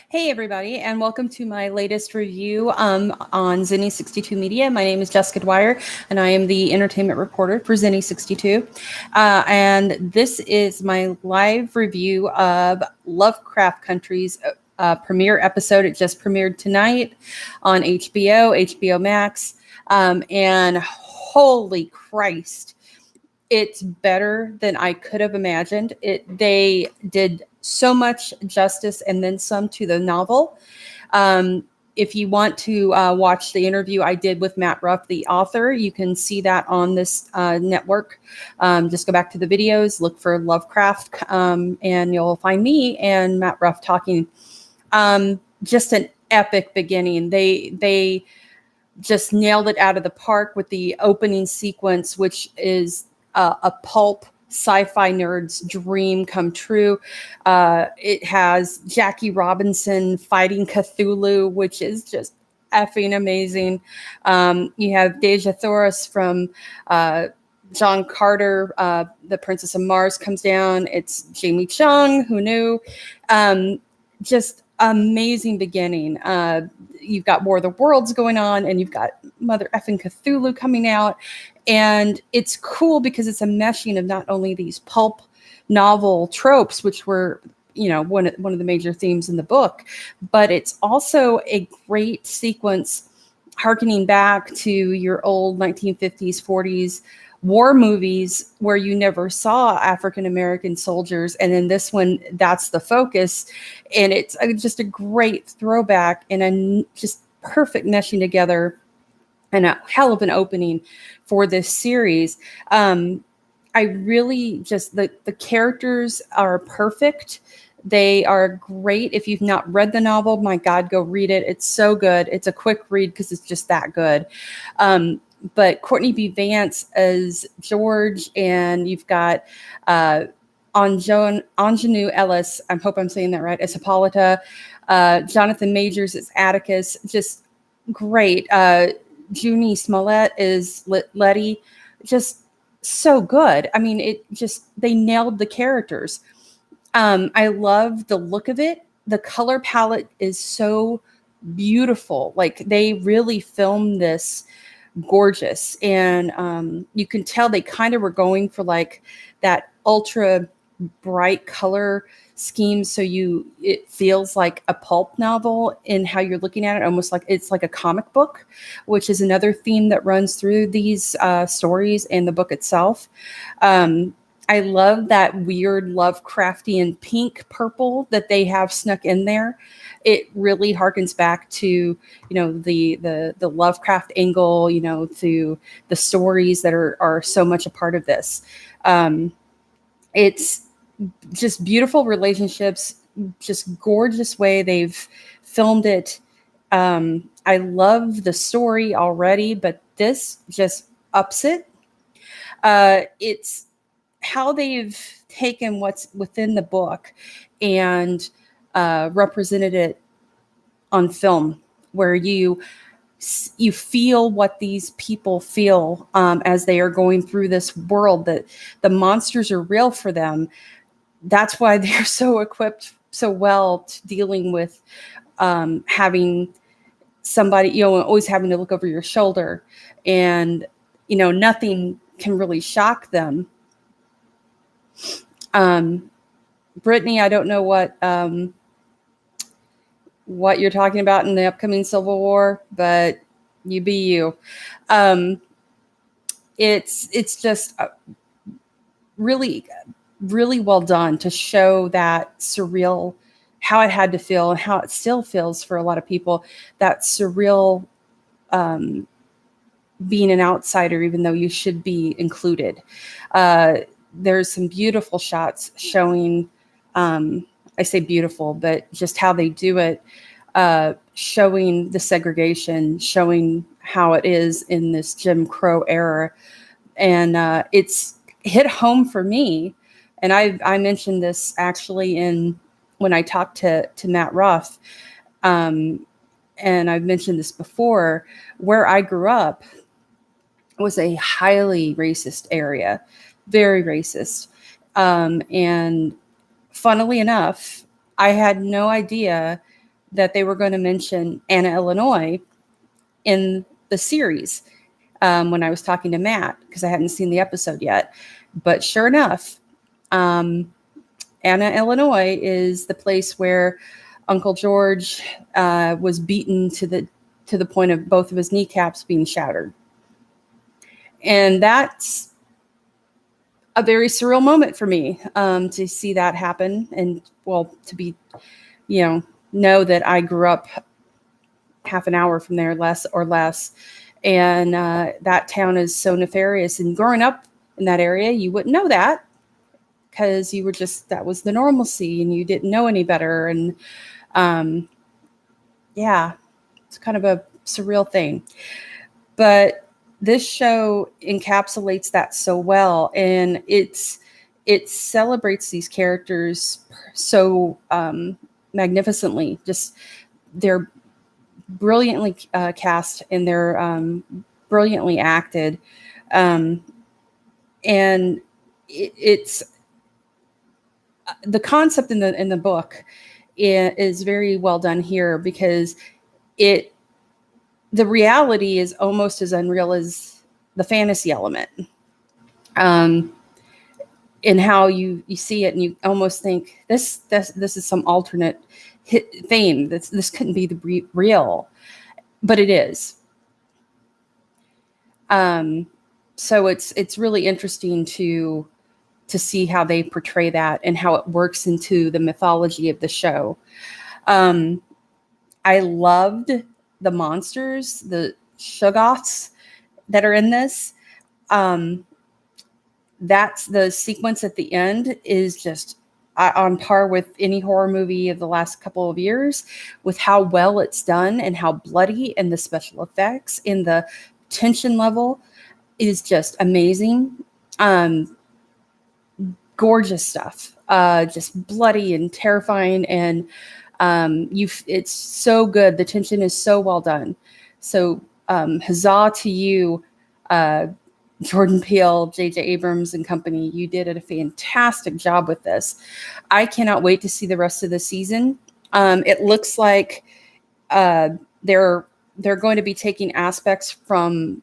Hey, everybody, and welcome to my latest review on Zinni 62 Media. My name is Jessica Dwyer, and I am the entertainment reporter for Zinni 62. And this is my live review of Lovecraft Country's premiere episode. It just premiered tonight on HBO Max. And holy Christ, it's better than I could have imagined. They did so much justice and then some to the novel. If you want to watch the interview I did with Matt Ruff, the author, you can see that on this network. Just go back to the videos, look for Lovecraft, and you'll find me and Matt Ruff talking. Just an epic beginning. They just nailed it out of the park with the opening sequence, which is a pulp sci-fi nerd's dream come true. It has Jackie Robinson fighting Cthulhu, which is just effing amazing. You have Deja Thoris from John Carter, The Princess of Mars comes down. It's Jamie Chung, who knew? Just amazing beginning. You've got War of the Worlds going on, and you've got Mother effing Cthulhu coming out. And it's cool because it's a meshing of not only these pulp novel tropes, which were, one of the major themes in the book, but it's also a great sequence harkening back to your old 1950s, 40s war movies where you never saw African-American soldiers. And in this one, that's the focus. And it's just a great throwback and a just perfect meshing together and a hell of an opening for this series. I really just, the characters are perfect. They are great. If you've not read the novel, my God, go read it. It's so good. It's a quick read because it's just that good. But Courtney B. Vance as George, and you've got Anjanou Ellis, I hope I'm saying that right, as Hippolyta. Jonathan Majors as Atticus, just great. Junie Smollett is Letty, just so good. I mean, they nailed the characters. I love the look of it. The color palette is so beautiful. Like, they really filmed this gorgeous. And you can tell they kind of were going for like that ultra bright color scheme, so it feels like a pulp novel in how you're looking at it, almost like it's like a comic book, which is another theme that runs through these stories and the book itself. I love that weird Lovecraftian pink purple that they have snuck in there. It really harkens back to, the Lovecraft angle, to the stories that are so much a part of this. It's just beautiful relationships, just gorgeous way they've filmed it. I love the story already, but this just ups it. It's how they've taken what's within the book and represented it on film, where you feel what these people feel as they are going through this world, that the monsters are real for them. That's why they're so equipped so well to dealing with having somebody, always having to look over your shoulder, and, nothing can really shock them. Brittany, I don't know what you're talking about in the upcoming Civil War, but you be you. It's just really, really well done to show that surreal, how it had to feel and how it still feels for a lot of people, that surreal being an outsider, even though you should be included. There's some beautiful shots showing, I say beautiful, but just how they do it, showing the segregation, showing how it is in this Jim Crow era. And it's hit home for me. And I mentioned this actually when I talked to Matt Ruff, and I've mentioned this before, where I grew up was a highly racist area, very racist. And funnily enough, I had no idea that they were going to mention Anna, Illinois in the series when I was talking to Matt, because I hadn't seen the episode yet. But sure enough, Anna, Illinois is the place where Uncle George was beaten to the point of both of his kneecaps being shattered. And that's a very surreal moment for me, to see that happen. And, well, to be, know that I grew up half an hour from there, less. And that town is so nefarious. And growing up in that area, you wouldn't know that, because you were that was the normalcy and you didn't know any better. And it's kind of a surreal thing. But this show encapsulates that so well, and it celebrates these characters so magnificently. Just they're brilliantly cast, and they're brilliantly acted, and it's the concept in the book is very well done here, because the reality is almost as unreal as the fantasy element. In how you see it, and you almost think this is some alternate thing. This couldn't be the real, but it is. So it's really interesting to see how they portray that and how it works into the mythology of the show. I loved the monsters, the Shoggoths that are in this. That's the sequence at the end is just on par with any horror movie of the last couple of years, with how well it's done and how bloody, and the special effects and the tension level is just amazing. Gorgeous stuff, just bloody and terrifying, and it's so good. The tension is so well done. So huzzah to you, Jordan Peele, J.J. Abrams and company. You did a fantastic job with this. I cannot wait to see the rest of the season. It looks like they're going to be taking aspects from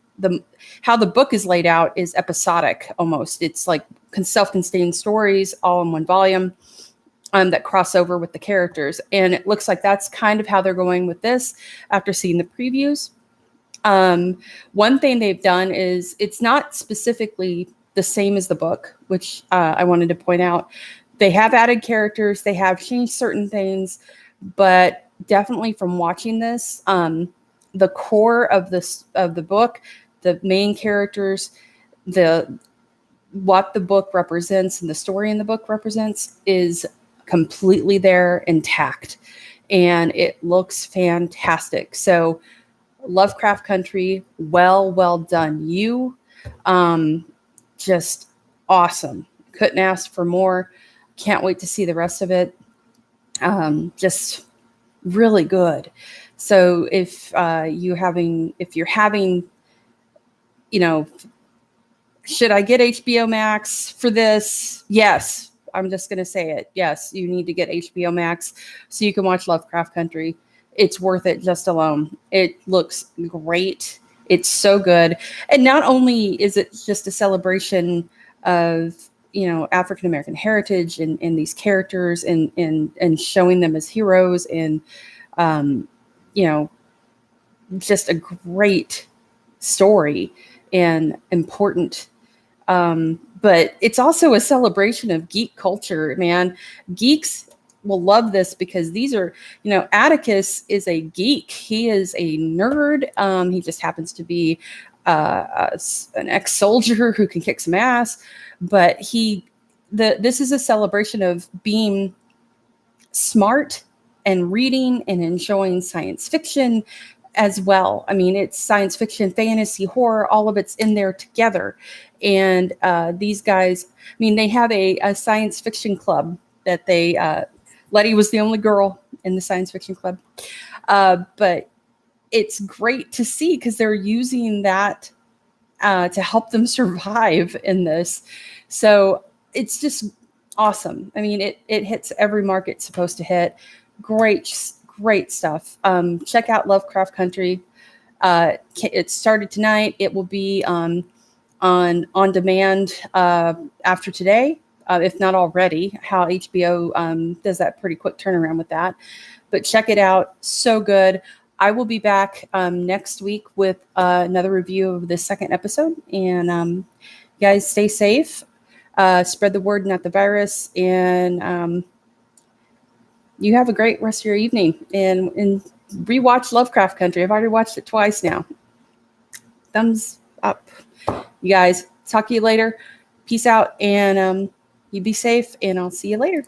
how the book is laid out is episodic almost. It's like self-contained stories all in one volume that cross over with the characters. And it looks like that's kind of how they're going with this after seeing the previews. One thing they've done is it's not specifically the same as the book, which I wanted to point out. They have added characters, they have changed certain things, but definitely from watching this, the core of the book, the main characters, what the book represents and the story in the book represents is completely there, intact, and it looks fantastic. So Lovecraft Country, well done. You just awesome. Couldn't ask for more. Can't wait to see the rest of it. Just really good. So if you're having, should I get HBO Max for this? Yes. I'm just going to say it. Yes, you need to get HBO Max so you can watch Lovecraft Country. It's worth it just alone. It looks great. It's so good. And not only is it just a celebration of, African-American heritage and these characters and showing them as heroes and, just a great story and important. But it's also a celebration of geek culture, man. Geeks will love this because these are, Atticus is a geek. He is a nerd. He just happens to be an ex-soldier who can kick some ass. But this is a celebration of being smart and reading and enjoying science fiction as well. I mean, it's science fiction, fantasy, horror, all of it's in there together. And these guys, they have a science fiction club that they, Letty was the only girl in the science fiction club. But it's great to see because they're using that to help them survive in this. So it's just awesome. It hits every mark it's supposed to hit. Great great stuff. Check out Lovecraft Country. It started tonight. It will be on demand after today, if not already. How HBO does that pretty quick turnaround with that. But check it out. So good. I will be back next week with another review of the second episode. And guys, stay safe. Spread the word, not the virus. And you have a great rest of your evening. And rewatch Lovecraft Country. I've already watched it twice now. Thumbs up. You guys, talk to you later. Peace out. And you be safe. And I'll see you later.